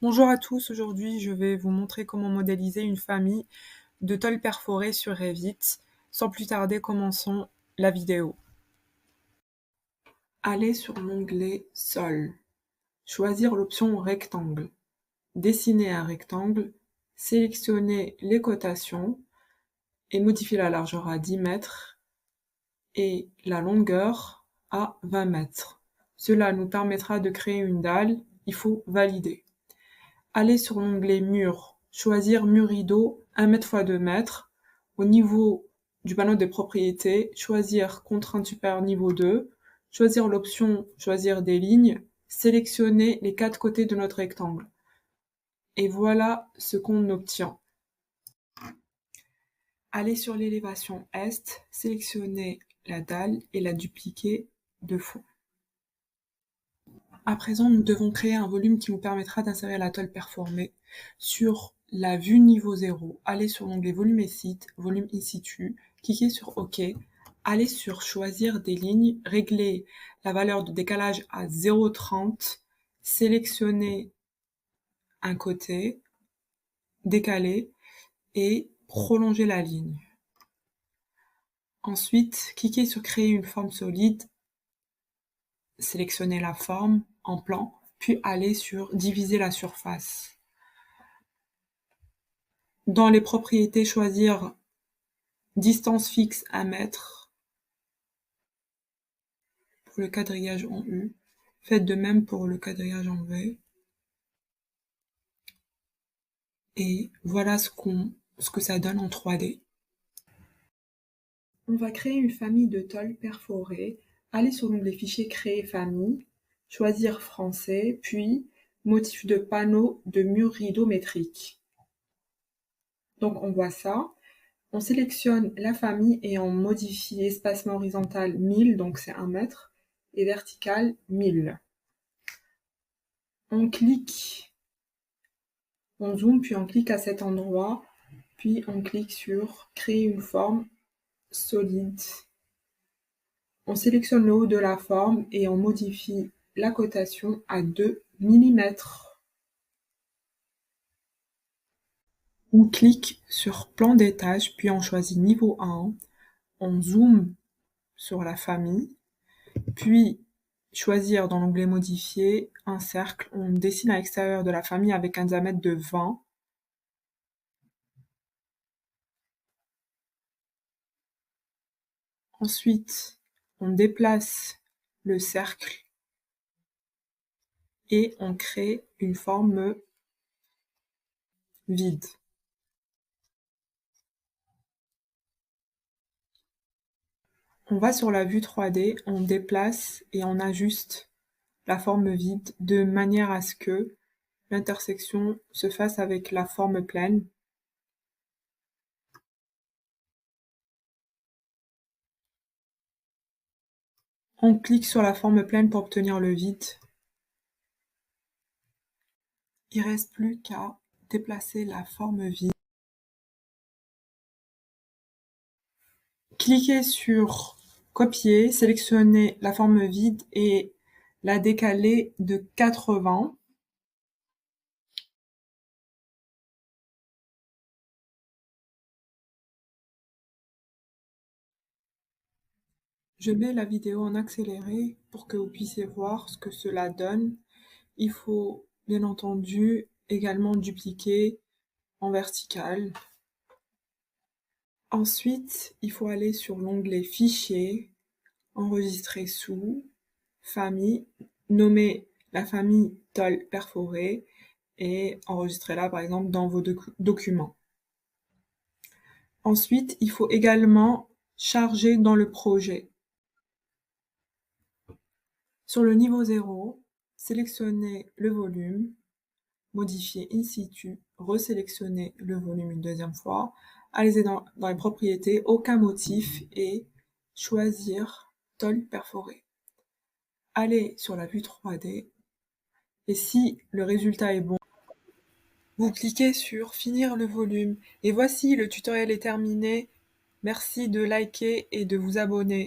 Bonjour à tous, aujourd'hui je vais vous montrer comment modéliser une famille de tôles perforées sur Revit. Sans plus tarder, commençons la vidéo. Allez sur l'onglet Sol, choisir l'option Rectangle, dessiner un rectangle, sélectionner les cotations et modifier la largeur à 10 mètres et la longueur à 20 mètres. Cela nous permettra de créer une dalle, il faut valider. Allez sur l'onglet Mur, choisir mur rideau 1 m x 2 m. Au niveau du panneau des propriétés, choisir contrainte supérieure niveau 2, choisir l'option choisir des lignes, sélectionner les 4 côtés de notre rectangle. Et voilà ce qu'on obtient. Allez sur l'élévation Est, sélectionnez la dalle et la dupliquer de fond. À présent, nous devons créer un volume qui nous permettra d'insérer la tôle performée sur la vue niveau 0. Allez sur l'onglet volume et site, volume in situ, cliquez sur OK, allez sur choisir des lignes, réglez la valeur de décalage à 0,30, sélectionnez un côté, décalez et prolongez la ligne. Ensuite, cliquez sur créer une forme solide, sélectionnez la forme en plan, puis allez sur diviser la surface. Dans les propriétés, choisir distance fixe 1 mètre pour le quadrillage en U. Faites de même pour le quadrillage en V. Et voilà ce que ça donne en 3D. On va créer une famille de tôles perforées. Allez sur l'onglet Fichier, Créer famille, choisir Français, puis motif de panneau de mur rideau métrique. Donc on voit ça. On sélectionne la famille et on modifie espacement horizontal 1000, donc c'est 1 mètre, et vertical 1000. On clique, on zoome, puis on clique à cet endroit, puis on clique sur créer une forme solide. On sélectionne le haut de la forme et on modifie la cotation à 2 mm. On clique sur plan d'étage, puis on choisit niveau 1. On zoome sur la famille, puis choisir dans l'onglet modifier un cercle. On dessine à l'extérieur de la famille avec un diamètre de 20. Ensuite, on déplace le cercle et on crée une forme vide. On va sur la vue 3D, on déplace et on ajuste la forme vide de manière à ce que l'intersection se fasse avec la forme pleine. On clique sur la forme pleine pour obtenir le vide. Il ne reste plus qu'à déplacer la forme vide. Cliquez sur copier, sélectionnez la forme vide et la décaler de 80. Je mets la vidéo en accéléré pour que vous puissiez voir ce que cela donne. Il faut bien entendu également dupliquer en vertical. Ensuite, il faut aller sur l'onglet Fichier, enregistrer sous, famille, nommer la famille tôle perforée et enregistrer là par exemple dans vos documents. Ensuite, il faut également charger dans le projet. Sur le niveau 0, sélectionnez le volume, modifier in situ, resélectionner le volume une deuxième fois, allez dans les propriétés, aucun motif et choisir tôle perforée. Allez sur la vue 3D et si le résultat est bon, vous cliquez sur finir le volume. Et voici, le tutoriel est terminé. Merci de liker et de vous abonner.